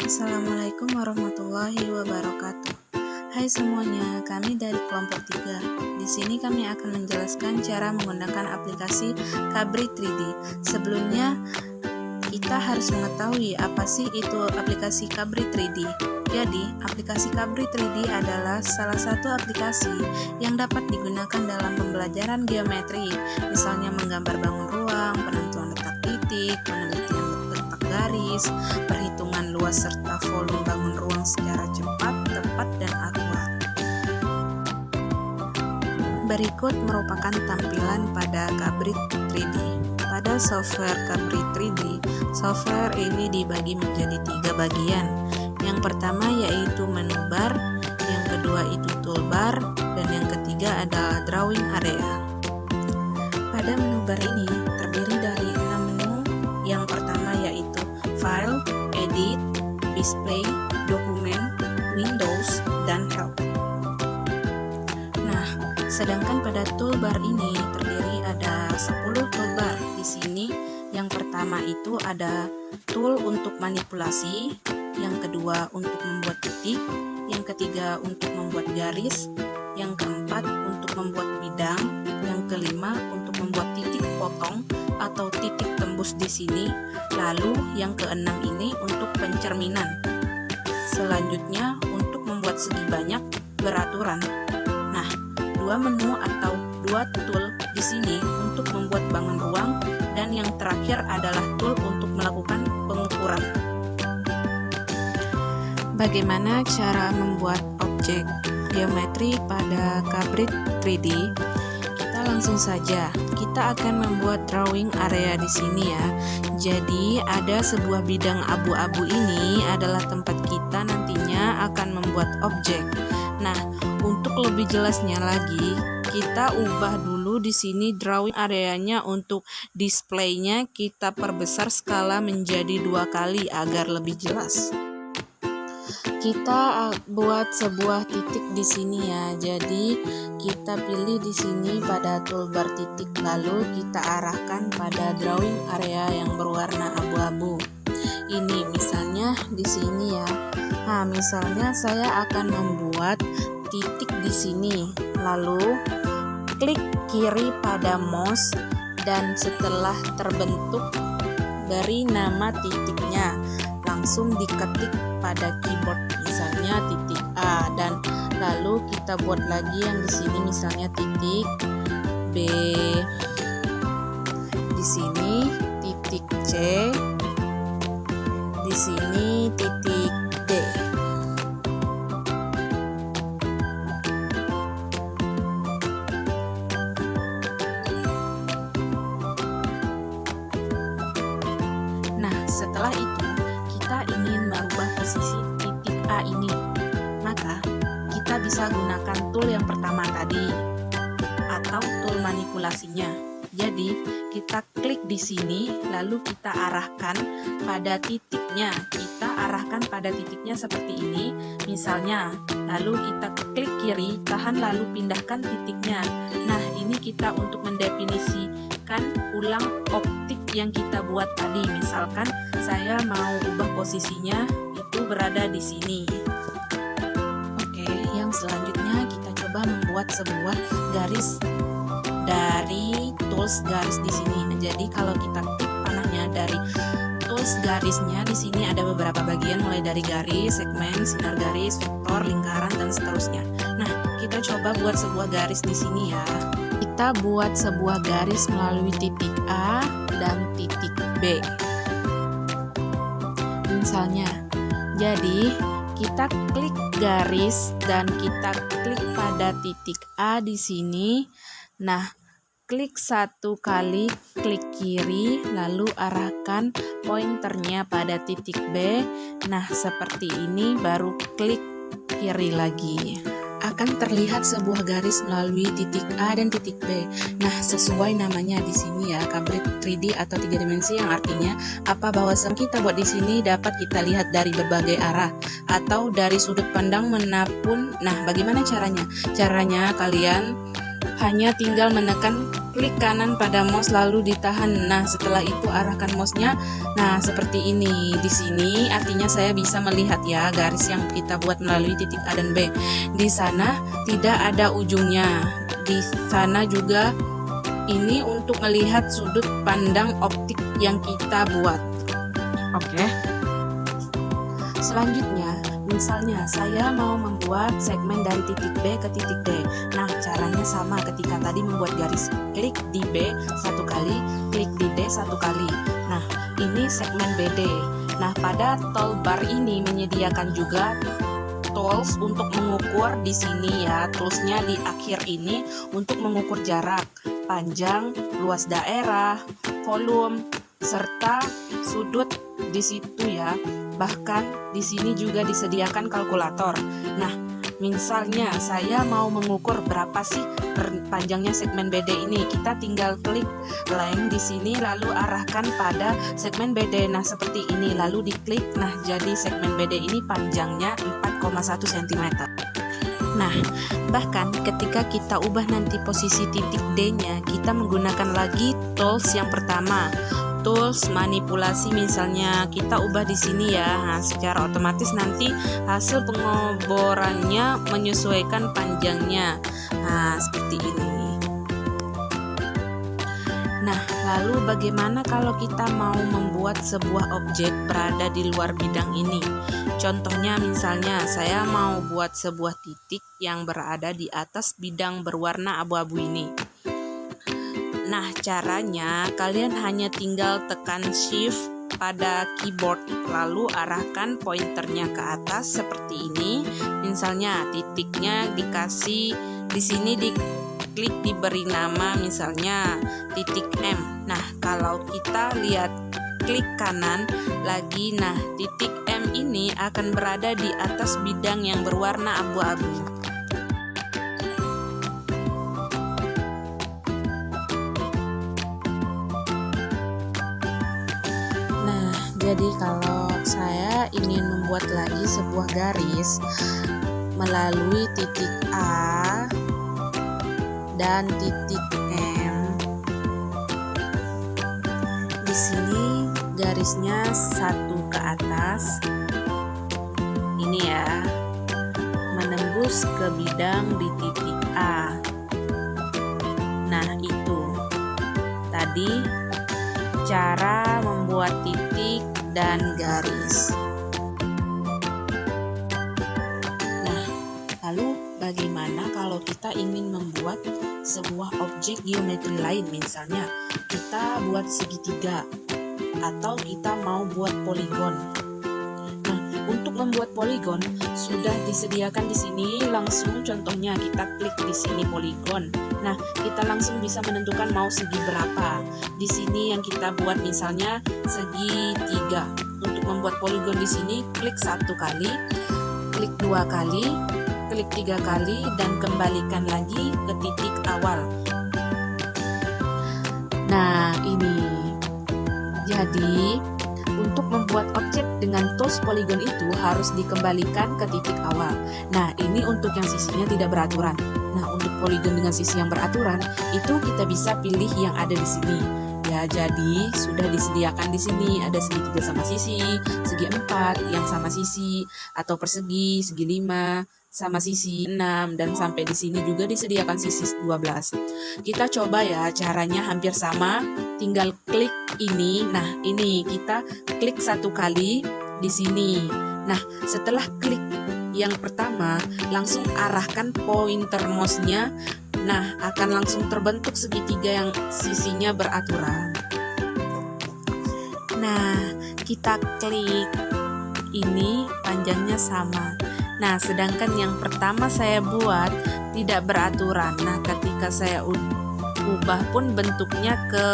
Assalamualaikum warahmatullahi wabarakatuh. Hai semuanya, kami dari kelompok 3. Di sini kami akan menjelaskan cara menggunakan aplikasi Cabri 3D. Sebelumnya, kita harus mengetahui apa sih itu aplikasi Cabri 3D. Jadi, aplikasi Cabri 3D adalah salah satu aplikasi yang dapat digunakan dalam pembelajaran geometri, misalnya menggambar bangun ruang, penentuan letak titik, penelitian letak garis, perhitungan luas serta volume bangun ruang secara cepat, tepat, dan akurat. Berikut merupakan tampilan pada Cabri 3D. Pada software Cabri 3D, software ini dibagi menjadi 3 bagian. Yang pertama yaitu menu bar, yang kedua itu toolbar, dan yang ketiga adalah drawing area. Pada menu bar ini terdiri dari 6 menu. Yang pertama yaitu File, Edit, Display, Dokumen, Windows, dan Help. Nah, sedangkan pada toolbar ini terdiri ada 10 toolbar. Di sini yang pertama itu ada tool untuk manipulasi, yang kedua untuk membuat titik, yang ketiga untuk membuat garis, yang keempat untuk membuat bidang, yang kelima untuk membuat titik potong atau titik tembus di sini, lalu yang keenam ini untuk pencerminan. Selanjutnya untuk membuat segi banyak beraturan. Nah, 2 menu atau 2 tool di sini untuk membuat bangun ruang, dan yang terakhir adalah tool untuk melakukan pengukuran. Bagaimana cara membuat objek geometri pada Cabri 3D? Kita langsung saja. Kita akan membuat drawing area di sini ya. Jadi ada sebuah bidang abu-abu ini adalah tempat kita nantinya akan membuat objek. Nah, untuk lebih jelasnya lagi, kita ubah dulu di sini drawing areanya. Untuk displaynya kita perbesar skala menjadi 2 kali agar lebih jelas. Kita buat sebuah titik di sini ya. Jadi kita pilih di sini pada toolbar titik, lalu kita arahkan pada drawing area yang berwarna abu-abu. Ini misalnya di sini ya. Nah, misalnya saya akan membuat titik di sini. Lalu klik kiri pada mouse, dan setelah terbentuk dari nama titiknya langsung diketik pada keyboard, misalnya titik A, dan lalu kita buat lagi yang di sini misalnya titik B, di sini titik C, di sini titik D. Nah, setelah itu kita ingin merubah posisi titik A ini, maka kita bisa gunakan tool yang pertama tadi atau tool manipulasinya. Jadi kita klik di sini, lalu kita arahkan pada titiknya. Kita arahkan pada titiknya seperti ini, misalnya. Lalu kita klik kiri, tahan, lalu pindahkan titiknya. Nah, ini kita untuk mendefinisikan ulang optik yang kita buat tadi. Misalkan saya mau ubah posisinya itu berada di sini. Oke, yang selanjutnya kita coba membuat sebuah garis dari tools garis di sini. Jadi kalau kita klik panahnya dari tools garisnya, di sini ada beberapa bagian mulai dari garis, segmen, sinar garis, vektor, lingkaran, dan seterusnya. Nah, kita coba buat sebuah garis di sini ya. Kita buat sebuah garis melalui titik A dan titik B. Misalnya, jadi kita klik garis dan kita klik pada titik A di sini. Nah, klik 1 kali, klik kiri, lalu arahkan pointernya pada titik B. Nah, seperti ini, baru klik kiri lagi. Akan terlihat sebuah garis melalui titik A dan titik B. Nah, sesuai namanya di sini ya, Cabri 3D atau 3 dimensi, yang artinya apa bahwasan kita buat di sini dapat kita lihat dari berbagai arah atau dari sudut pandang manapun. Nah, bagaimana caranya? Caranya kalian hanya tinggal menekan klik kanan pada mouse lalu ditahan. Nah, setelah itu arahkan mouse-nya. Nah, seperti ini. Di sini artinya saya bisa melihat ya garis yang kita buat melalui titik A dan B. Di sana tidak ada ujungnya. Di sana juga ini untuk melihat sudut pandang optik yang kita buat. Oke. Selanjutnya, misalnya saya mau membuat segmen dari titik B ke titik D. Nah, caranya sama ketika tadi membuat garis. Klik di B satu kali, klik di D satu kali. Nah, ini segmen BD. Nah, pada toolbar ini menyediakan juga tools untuk mengukur di sini ya. Toolsnya di akhir ini untuk mengukur jarak, panjang, luas daerah, volume, serta sudut di situ ya. Bahkan di sini juga disediakan kalkulator. Nah, misalnya saya mau mengukur berapa sih panjangnya segmen BD ini, kita tinggal klik length di sini lalu arahkan pada segmen BD. Nah, seperti ini lalu diklik. Nah, jadi segmen BD ini panjangnya 4,1 cm. Nah, bahkan ketika kita ubah nanti posisi titik D-nya, kita menggunakan lagi tools yang pertama. Tools manipulasi, misalnya kita ubah di sini ya. Nah, secara otomatis nanti hasil pengoborannya menyesuaikan panjangnya. Nah, seperti ini. Nah, lalu bagaimana kalau kita mau membuat sebuah objek berada di luar bidang ini? Contohnya misalnya saya mau buat sebuah titik yang berada di atas bidang berwarna abu-abu ini. Nah, caranya kalian hanya tinggal tekan shift pada keyboard lalu arahkan pointernya ke atas seperti ini. Misalnya titiknya dikasih di sini, diklik diberi nama misalnya titik M. Nah, kalau kita lihat klik kanan lagi, nah titik M ini akan berada di atas bidang yang berwarna abu-abu. Jadi kalau saya ingin membuat lagi sebuah garis melalui titik A dan titik M, di sini garisnya satu ke atas, ini ya, menembus ke bidang di titik A. Nah, itu tadi cara membuat titik dan garis. Nah, lalu bagaimana kalau kita ingin membuat sebuah objek geometri lain? Misalnya kita buat segitiga atau kita mau buat poligon. Nah, untuk membuat poligon sudah disediakan di sini langsung. Contohnya kita klik di sini poligon. Nah, kita langsung bisa menentukan mau segi berapa. Di sini yang kita buat misalnya segi 3. Untuk membuat poligon di sini klik 1 kali, klik 2 kali, klik 3 kali dan kembalikan lagi ke titik awal. Nah, ini. Jadi, untuk membuat objek dengan tools poligon itu harus dikembalikan ke titik awal. Nah, ini untuk yang sisinya tidak beraturan. Nah, untuk poligon dengan sisi yang beraturan, itu kita bisa pilih yang ada di sini. Ya, jadi sudah disediakan di sini ada segitiga sama sisi, segi 4 yang sama sisi, atau persegi, segi 5 sama sisi 6, dan sampai di sini juga disediakan sisi 12. Kita coba ya, caranya hampir sama, tinggal klik ini. Nah, ini kita klik 1 kali di sini. Nah, setelah klik yang pertama, langsung arahkan pointer mouse-nya. Nah, akan langsung terbentuk segitiga yang sisinya beraturan. Nah, kita klik ini, panjangnya sama. Nah, sedangkan yang pertama saya buat tidak beraturan. Nah, ketika saya ubah pun bentuknya ke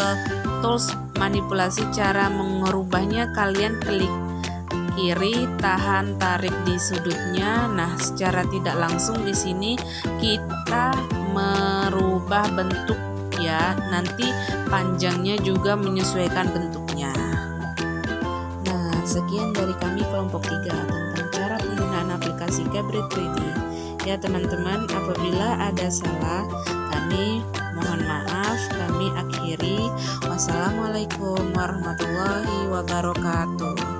tools manipulasi, cara mengubahnya kalian klik kiri, tahan, tarik di sudutnya. Nah, secara tidak langsung di sini kita merubah bentuk ya. Nanti panjangnya juga menyesuaikan bentuknya. Nah, sekian dari kami kelompok 3 tentang cara penggunaan aplikasi Cabret 3D. Ya teman-teman, apabila ada salah, kami Mohon maaf, kami akhiri. Wassalamualaikum warahmatullahi wabarakatuh.